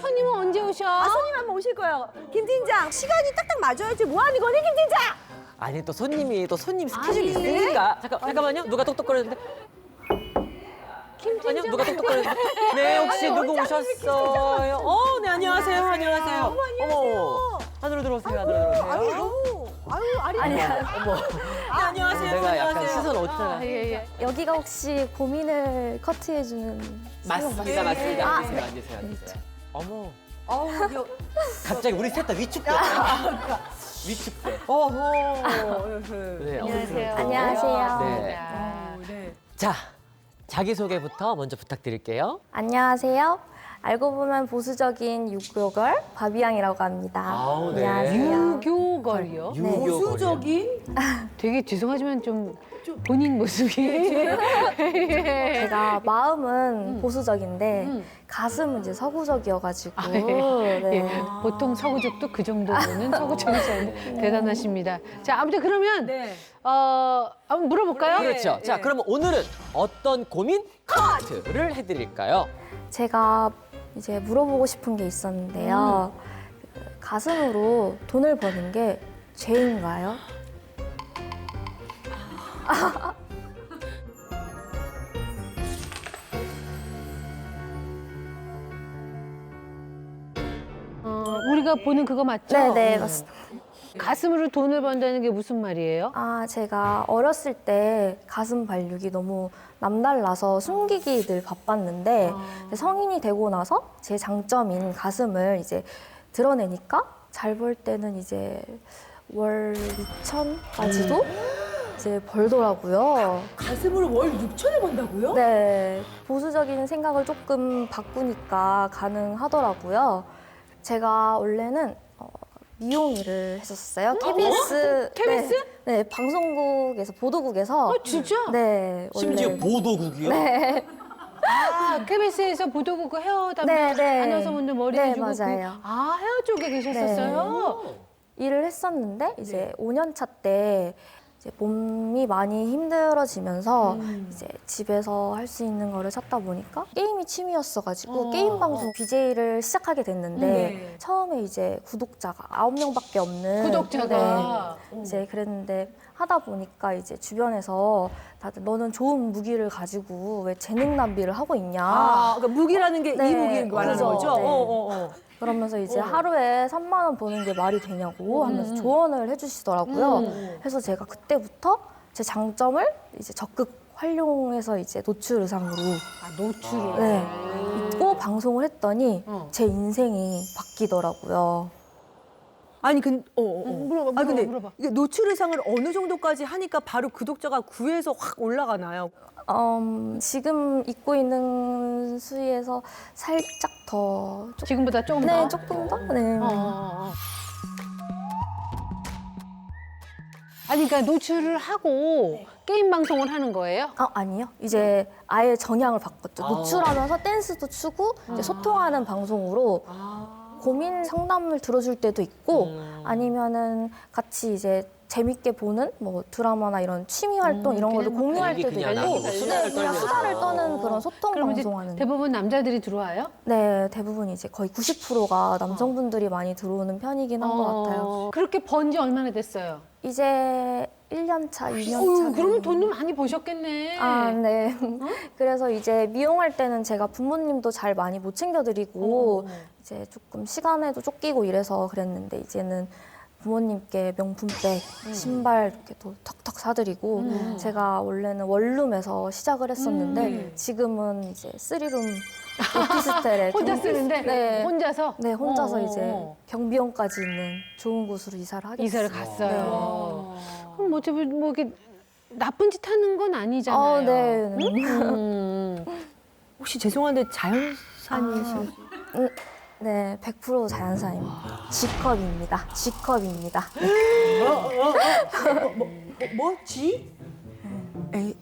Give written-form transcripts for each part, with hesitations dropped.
손님은 언제 오셔? 손님 한번 오실 거예요. 김 팀장, 시간이 딱딱 맞아야지. 뭐 하는 거니, 김 팀장? 아니 또 손님이 또 손님 스케줄이 있으니까 잠깐만요. 누가 똑똑거리는데? 아니요, 누가 똑똑거리는데? 네, 혹시 누구 오셨어요? 네, 안녕하세요. 안녕하세요. 어머, 안으로 들어오세요. 안으로 들어오세요. 어머. 네, 안녕하세요. 내가 약간 시선 어디다가. 여기가 혹시 고민을 커트해주는 맞습니다, 맞습니다. 앉으세요, 앉으세요. 어머. 갑자기 우리 셋 다 위축돼. 위축돼. 네, 안녕하세요. 안녕하세요. 네. 자, 자기소개부터 먼저 부탁드릴게요. 안녕하세요. 알고 보면 보수적인 유교걸 바비양이라고 합니다. 아우, 네. 안녕하세요. 유교걸이요? 보수적인? 되게 죄송하지만 좀 본인 모습이. 제가 마음은 보수적인데 가슴은 이제 서구적이어가지고. 예, 보통 서구족도 그 정도는 서구적이지 대단하십니다. 자, 아무튼 그러면 한번 물어볼까요? 그렇죠. 자, 그러면 오늘은 어떤 고민 커트를 해드릴까요? 제가 이제 물어보고 싶은 게 있었는데요. 그 가슴으로 돈을 버는 게 죄인가요? 우리가 보는 그거 맞죠? 네네, 맞습니다. 가슴으로 돈을 번다는 게 무슨 말이에요? 제가 어렸을 때 가슴 발육이 너무 남달라서 숨기기 늘 바빴는데 성인이 되고 나서 제 장점인 가슴을 이제 드러내니까 잘 벌 때는 이제 월 6천까지도 이제 벌더라고요. 가슴으로 월 6천을 번다고요? 네, 보수적인 생각을 조금 바꾸니까 가능하더라고요. 제가 원래는 미용 일을 했었어요. KBS. KBS? 네, 방송국에서 보도국에서. 진짜? 네, 원래. 심지어 보도국이요? 네, KBS에서 보도국 헤어 담당 네. 아나운서분들 머리 네, 해주고 맞아요. 헤어 쪽에 계셨었어요? 일을 했었는데 이제 5년 차 때 이제 몸이 많이 힘들어지면서 이제 집에서 할 수 있는 거를 찾다 보니까 게임이 취미였어가지고 게임 방송 BJ를 시작하게 됐는데 처음에 이제 구독자가 9명밖에 없는 구독자가. 이제 그랬는데 하다 보니까 이제 주변에서 다들 너는 좋은 무기를 가지고 왜 재능 낭비를 하고 있냐. 그러니까 무기라는 게 네, 이 무기인 거 말하는 그죠. 거죠? 네. 그러면서 이제 하루에 3만 원 버는 게 말이 되냐고 하면서 조언을 해주시더라고요. 그래서 제가 그때부터 제 장점을 이제 적극 활용해서 이제 노출 의상으로 노출을. 입고 방송을 했더니 제 인생이 바뀌더라고요. 아니, 근데, 물어봐. 이게 노출 의상을 어느 정도까지 하니까 바로 구독자가 9에서 확 올라가나요? 지금 입고 있는 수위에서 살짝 더 지금보다 조금 네, 더? 조금 더? 네. 아니, 그러니까 노출을 하고 게임 방송을 하는 거예요? 아니요. 이제 아예 전향을 바꿨죠. 노출하면서 댄스도 추고 이제 소통하는 방송으로 고민 상담을 들어줄 때도 있고 아니면은 같이 이제 재밌게 보는 뭐 드라마나 이런 취미 활동 이런 거를 공유할 얘기 때도 그냥 있고 나누고 수다를 그냥 떨면서. 수다를 떠는 그런 소통 그럼 이제 방송하는 대부분 남자들이 들어와요? 네, 대부분 이제 거의 90%가 남성분들이 많이 들어오는 편이긴 한 것 같아요. 그렇게 번 지 얼마나 됐어요? 이제 1년 차, 2년 차. 그러면 돈도 많이 버셨겠네. 네. 그래서 이제 미용할 때는 제가 부모님도 잘 많이 못 챙겨드리고 이제 조금 시간에도 쫓기고 이래서 그랬는데 이제는 부모님께 명품백, 신발 이렇게 또 턱턱 사드리고 제가 원래는 원룸에서 시작을 했었는데 지금은 이제 3룸 오피스텔에 혼자 쓰는데? 네. 혼자서? 네, 혼자서 이제 경비원까지 있는 좋은 곳으로 이사를 하게 이사를 됐어요. 갔어요. 그럼 어차피 뭐 이렇게 나쁜 짓 하는 건 아니잖아요. 네. 혹시 죄송한데 자연산이신 네, 100% 자연산입니다. G컵입니다. G컵입니다. 뭐? G? A,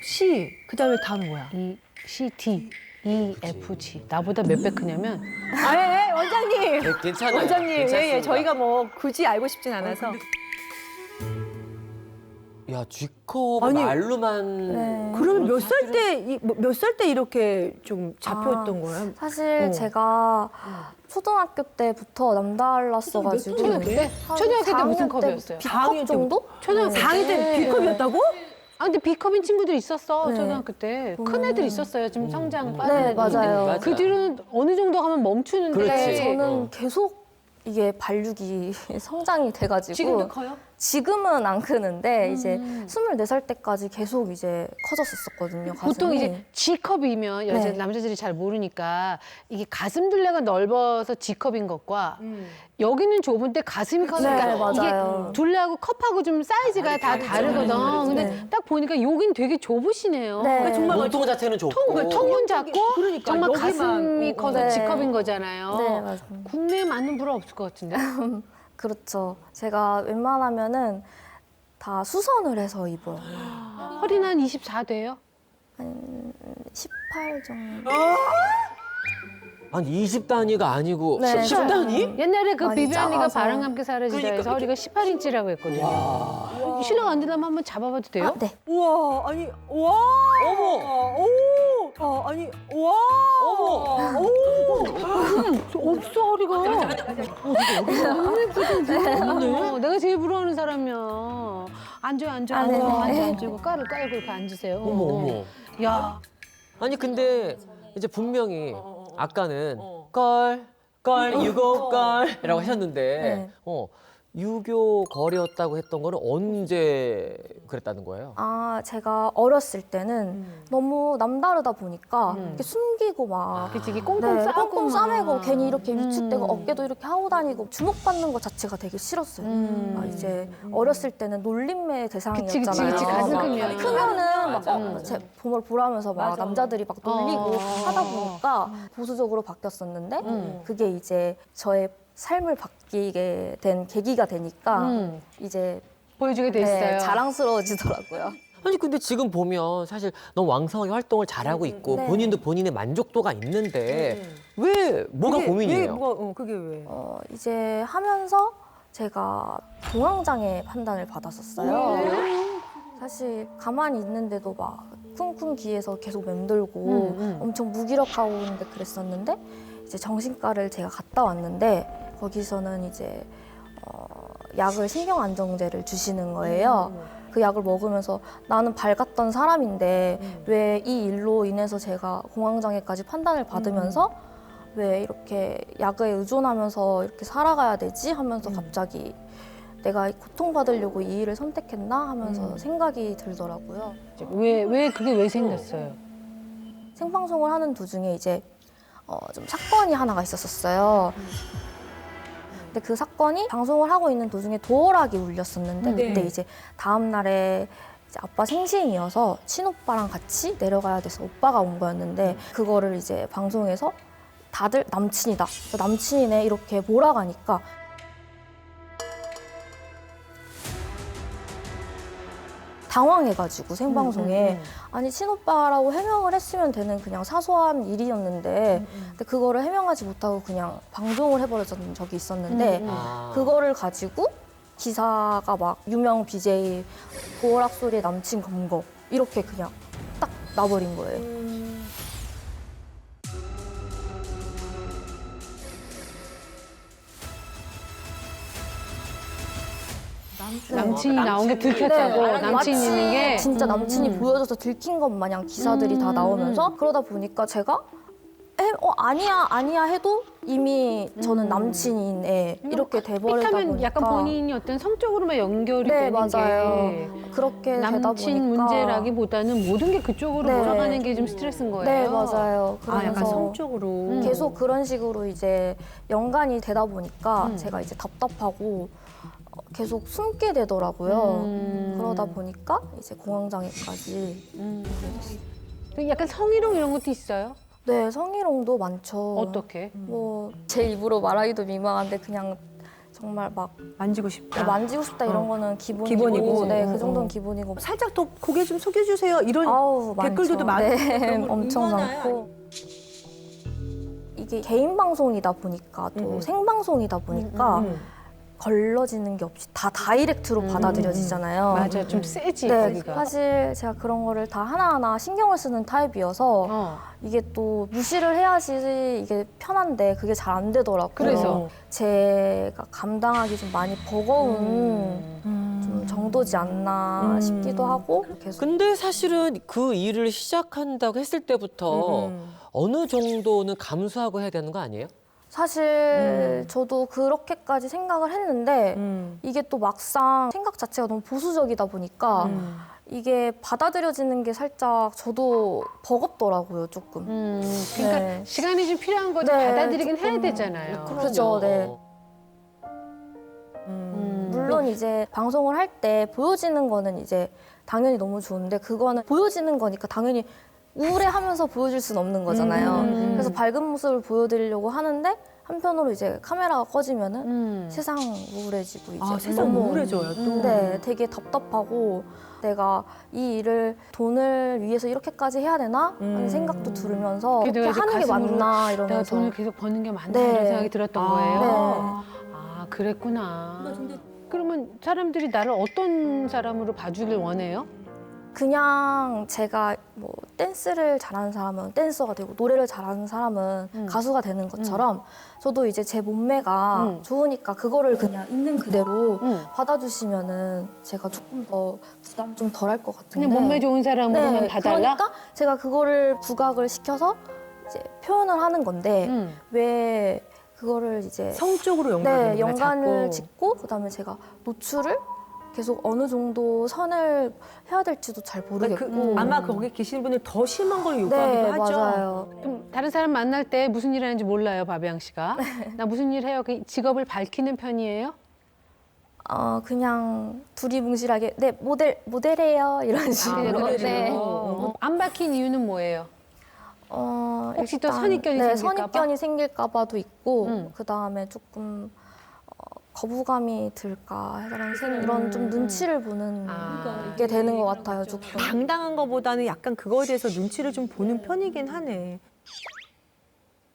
C. 그 다음에 다음은 뭐야? E, C, D, E, F, G. 나보다 몇 배 크냐면 원장님. 네, 괜찮아요. 원장님, 괜찮습니다. 저희가 뭐 굳이 알고 싶진 않아서. 야, G컵 아니, 말로만. 네. 그러면 몇 살 때 이렇게 좀 잡혔던 거야? 사실 제가 초등학교 때부터 남달랐어가지고 초등학교 때? 초등학교 때 무슨 컵이었어요? B컵 정도? 초등학교 네. 4학년 때 B컵이었다고? 아 근데 B컵인 친구들 있었어. 네. 초등학교 때. 큰 애들 있었어요. 지금 성장 빠진 네, 애들. 맞아요. 맞아. 그 뒤로는 어느 정도 가면 멈추는데. 그렇지. 저는 계속 이게 발육이 성장이 돼가지고 지금도 커요? 지금은 안 크는데 이제 24살 때까지 계속 이제 커졌었거든요. 가슴이. 보통 이제 G컵이면 네. 남자들이 잘 모르니까 이게 가슴 둘레가 넓어서 G컵인 것과 여기는 좁은데 가슴이 커니까 네, 맞아요. 이게 둘레하고 컵하고 좀 사이즈가 다 다르거든. 근데 네. 딱 보니까 여긴 되게 좁으시네요. 네. 그러니까 정말 몸통 자체는 좁고. 통은 작고 그러니까 정말 여기만, 가슴이 커서 네. G컵인 거잖아요. 네, 맞아요. 국내에 맞는 브라 없을 것 같은데. 그렇죠. 제가 웬만하면은 다 수선을 해서 입어요. 허리는 한 24 돼요? 한 18 정도. 아니 20단위가 아니고 네, 10단위? 옛날에 그 많이 비비안이가 작아서. 바람 함께 사라지다에서 허리가 18인치라고 했거든요. 신랑 안 되려면 한번 잡아봐도 돼요? 아, 네. 우와, 아니, 우와. 어머! 오! 아니, 우와. 어머! 없어 허리가. 너무 예쁘던데. 내가 제일 부러워하는 사람이야. 앉아요. 아, 네. 앉아. 깔을 깔고 이렇게 앉으세요. 어머. 야, 아니 근데 이제 분명히 아까는 걸 유교걸이라고 하셨는데 네. 유교 거리였다고 했던 거는 언제 그랬다는 거예요? 아, 제가 어렸을 때는 너무 남다르다 보니까 이렇게 숨기고 막 그치, 이게 꽁꽁 네, 싸고. 꽁꽁 싸매고 막. 괜히 이렇게 위축되고 어깨도 이렇게 하고 다니고 주목받는 것 자체가 되게 싫었어요. 아, 이제 어렸을 때는 놀림의 대상이었잖아요. 그치, 가슴 막 크면. 크면은 맞아. 제 보물 보라면서 막 남자들이 막 놀리고 하다 보니까 보수적으로 바뀌었었는데 그게 이제 저의 삶을 바뀌게 된 계기가 되니까 이제 보여주게 돼 네, 있어요. 자랑스러워지더라고요. 아니 근데 지금 보면 사실 너무 왕성하게 활동을 잘하고 있고 네. 본인도 본인의 만족도가 있는데 왜 뭐가 고민이에요? 그게 왜? 이제 하면서 제가 공황장애 판단을 받았었어요. 사실 가만히 있는데도 막 쿵쿵 귀에서 계속 맴돌고 엄청 무기력하고 있는데 그랬었는데 이제 정신과를 제가 갔다 왔는데 거기서는 이제 약을 신경안정제를 주시는 거예요. 그 약을 먹으면서 나는 밝았던 사람인데 왜 이 일로 인해서 제가 공황장애까지 판단을 받으면서 왜 이렇게 약에 의존하면서 이렇게 살아가야 되지 하면서 갑자기 내가 고통받으려고 이 일을 선택했나 하면서 생각이 들더라고요. 왜 그게 왜 생겼어요? 생방송을 하는 도중에 이제 좀 사건이 하나가 있었어요. 근데 그 사건이 방송을 하고 있는 도중에 도어락이 울렸었는데 그때 이제 다음 날에 이제 아빠 생신이어서 친오빠랑 같이 내려가야 돼서 오빠가 온 거였는데 그거를 이제 방송에서 다들 남친이다, 남친이네 이렇게 몰아가니까 당황해가지고 생방송에 아니 친오빠라고 해명을 했으면 되는 그냥 사소한 일이었는데 근데 그거를 해명하지 못하고 그냥 방종을 해버렸던 적이 있었는데 아. 그거를 가지고 기사가 막 유명 BJ 도어락 소리에 남친 검거 이렇게 그냥 딱 나버린 거예요. 남친이 나온 게 들켰다고. 네, 남친 마치 있는 게. 진짜 남친이 보여줘서 들킨 것 마냥 기사들이 다 나오면서 그러다 보니까 제가 아니야 해도 이미 저는 남친인 애 이렇게 돼버리다 삐하면 보니까 약간 본인이 어떤 성적으로만 연결이 네, 되는 맞아요. 게 그렇게 되다 남친 보니까 문제라기보다는 모든 게 그쪽으로 네. 몰아가는 게 좀 스트레스인 거예요. 네, 맞아요. 아, 약간 그러면서 성적으로. 계속 그런 식으로 이제 연관이 되다 보니까 제가 이제 답답하고 계속 숨게 되더라고요. 그러다 보니까 이제 공황장애까지. 약간 성희롱 이런 것도 있어요? 네, 성희롱도 많죠. 어떻게? 뭐 제 입으로 말하기도 민망한데 그냥 정말 막 만지고 싶다. 만지고 싶다 이런 거는 기본이고, 기본이고. 네, 그 정도는 기본이고. 살짝 더 고개 좀 숙여주세요. 이런 아우, 댓글들도 많죠. 많고. 네, 그런 거 엄청 많아요. 많고. 이게 개인 방송이다 보니까 또 생방송이다 보니까 걸러지는 게 없이 다 다이렉트로 받아들여지잖아요. 맞아, 좀 세지 네, 거기가. 사실 제가 그런 거를 다 하나하나 신경을 쓰는 타입이어서 이게 또 무시를 해야지 이게 편한데 그게 잘 안 되더라고요. 그래서? 제가 감당하기 좀 많이 버거운 좀 정도지 않나 싶기도 하고 계속 근데 사실은 그 일을 시작한다고 했을 때부터 어느 정도는 감수하고 해야 되는 거 아니에요? 사실 저도 그렇게까지 생각을 했는데 이게 또 막상 생각 자체가 너무 보수적이다 보니까 이게 받아들여지는 게 살짝 저도 버겁더라고요, 조금. 그러니까 네. 시간이 좀 필요한 거지 네, 받아들이긴 해야 조금. 되잖아요. 그죠, 네. 물론 이제 방송을 할 때 보여지는 거는 이제 당연히 너무 좋은데 그거는 보여지는 거니까 당연히 우울해하면서 보여줄 수는 없는 거잖아요. 그래서 밝은 모습을 보여드리려고 하는데 한편으로 이제 카메라가 꺼지면은 세상 우울해지고 이제 세상 너무 우울해져요, 또. 네, 되게 답답하고 내가 이 일을 돈을 위해서 이렇게까지 해야 되나 하는 생각도 들면서 그게 내가 이렇게 이제 하는 게 가슴으로 맞나 내가 이러면서 돈을 계속 버는 게 맞나 네. 이런 생각이 들었던 거예요. 네. 아, 그랬구나. 그러면 사람들이 나를 어떤 사람으로 봐주길 원해요? 그냥 제가 뭐 댄스를 잘하는 사람은 댄서가 되고 노래를 잘하는 사람은 가수가 되는 것처럼 저도 이제 제 몸매가 좋으니까 그거를 그냥 있는 그대로 받아주시면은 제가 조금 더 부담 좀 덜 할 것 같은데 그냥 몸매 좋은 사람으로만 봐달라? 그러니까 제가 그거를 부각을 시켜서 이제 표현을 하는 건데 왜 그거를 이제 성적으로 연관을 연관을 짓고 그다음에 제가 노출을 계속 어느 정도 선을 해야 될지도 잘 모르겠고 아마 거기 계시는 분들 더 심한 걸 요구하기도 네, 하죠. 맞아요. 그럼 다른 사람 만날 때 무슨 일 하는지 몰라요, 바비양 씨가. 나 무슨 일 해요? 그 직업을 밝히는 편이에요? 그냥 두리뭉실하게 네 모델이에요 이런 식으로 모델이요? 네. 안 밝힌 이유는 뭐예요? 혹시 또 선입견이 네, 생길까 봐? 선입견이 생길까 봐도 있고 그 다음에 조금 거부감이 들까 이런 좀 눈치를 보는 게 되는 것 같아요 조금. 당당한 것보다는 약간 그거에 대해서 눈치를 좀 보는 편이긴 하네.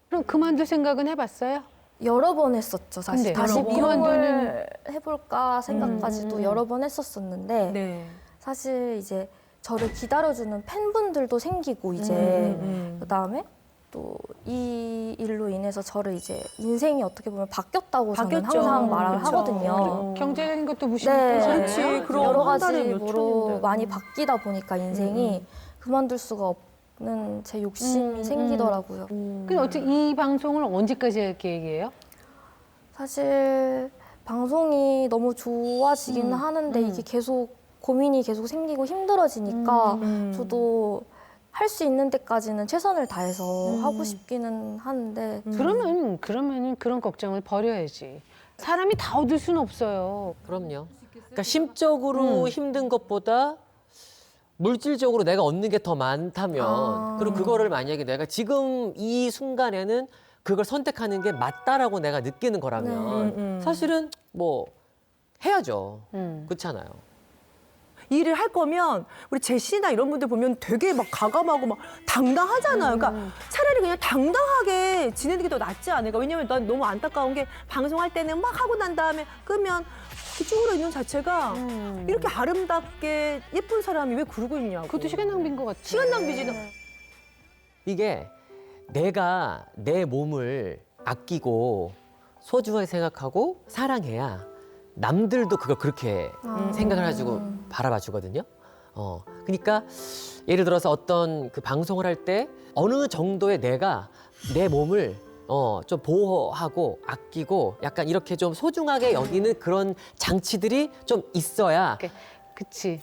그럼 그만둘 생각은 해봤어요? 여러 번 했었죠 사실. 근데 다시 여러 번? 미용을 해볼까 생각까지도 여러 번 했었었는데 네. 사실 이제 저를 기다려주는 팬분들도 생기고 이제 그다음에 또 이 일로 인해서 저를 이제 인생이 어떻게 보면 바뀌었다고 저는 바뀌었죠. 항상 말을 그쵸. 하거든요. 경제적인 것도 무시 네, 못하잖아요. 그렇지. 그럼 여러 한 달에 가지로 몇 천인데. 많이 바뀌다 보니까 인생이 그만둘 수가 없는 제 욕심이 생기더라고요. 근데 어떻게 이 방송을 언제까지 할 계획이에요? 사실 방송이 너무 좋아지긴 하는데 이게 계속 고민이 계속 생기고 힘들어지니까 저도 할 수 있는 데까지는 최선을 다해서 하고 싶기는 하는데 그러면은 그런 걱정을 버려야지. 사람이 다 얻을 수는 없어요. 그럼요. 그러니까 심적으로 힘든 것보다 물질적으로 내가 얻는 게 더 많다면 그리고 그거를 만약에 내가 지금 이 순간에는 그걸 선택하는 게 맞다라고 내가 느끼는 거라면 사실은 뭐 해야죠. 그렇잖아요. 일을 할 거면 우리 제시나 이런 분들 보면 되게 막 가감하고 막 당당하잖아요. 그러니까 차라리 그냥 당당하게 지내는 게 더 낫지 않을까. 왜냐면 난 너무 안타까운 게 방송할 때는 막 하고 난 다음에 끄면 쭈그러 있는 자체가 이렇게 아름답게 예쁜 사람이 왜 그러고 있냐고. 그것도 시간 낭비인 것 같아. 시간 낭비지. 이게 내가 내 몸을 아끼고 소중하게 생각하고 사랑해야 남들도 그걸 그렇게 생각을 해가지고 바라봐 주거든요. 그러니까 예를 들어서 어떤 그 방송을 할 때 어느 정도의 내가 내 몸을 좀 보호하고 아끼고 약간 이렇게 좀 소중하게 여기는 그런 장치들이 좀 있어야 그치.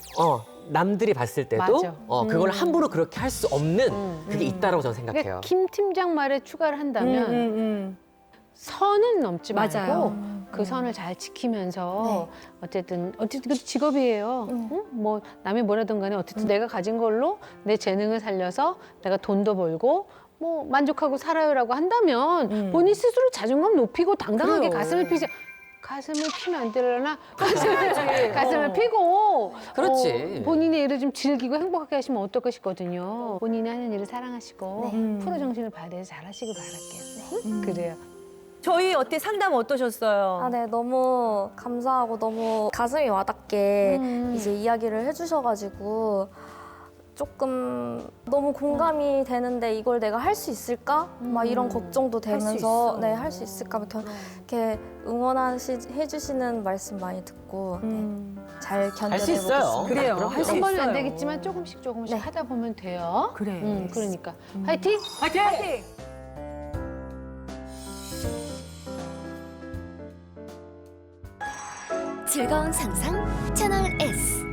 남들이 봤을 때도 맞아. 그걸 함부로 그렇게 할 수 없는 그게 있다라고 저는 생각해요. 그러니까 김 팀장 말에 추가를 한다면 선은 넘지 말고 맞아요. 그 선을 잘 지키면서 어쨌든 그것도 직업이에요. 응? 뭐 남이 뭐라든 간에 어쨌든 내가 가진 걸로 내 재능을 살려서 내가 돈도 벌고 뭐 만족하고 살아요라고 한다면 본인 스스로 자존감 높이고 당당하게 그래요. 가슴을 피지. 가슴을 피면 안 되려나? 가슴을 피고 그렇지. 본인의 일을 좀 즐기고 행복하게 하시면 어떨까 싶거든요. 본인이 하는 일을 사랑하시고 프로 정신을 발휘해서 잘하시길 바랄게요. 그래요. 저희 어때 상담 어떠셨어요? 아, 네, 너무 감사하고 너무 가슴이 와닿게 이제 이야기를 해주셔가지고 조금 너무 공감이 되는데 이걸 내가 할 수 있을까? 막 이런 걱정도 되면서 있어. 네, 할 수 있을까? 이렇게 해주시는 말씀 많이 듣고 잘 할 수 있어요. 견뎌내보겠습니다. 그래요. 그럼요. 할 수 한 번은 안 있어요. 되겠지만 조금씩 네. 하다 보면 돼요. 그래. 그러니까 화이팅! 파이팅! 즐거운 상상 채널 S.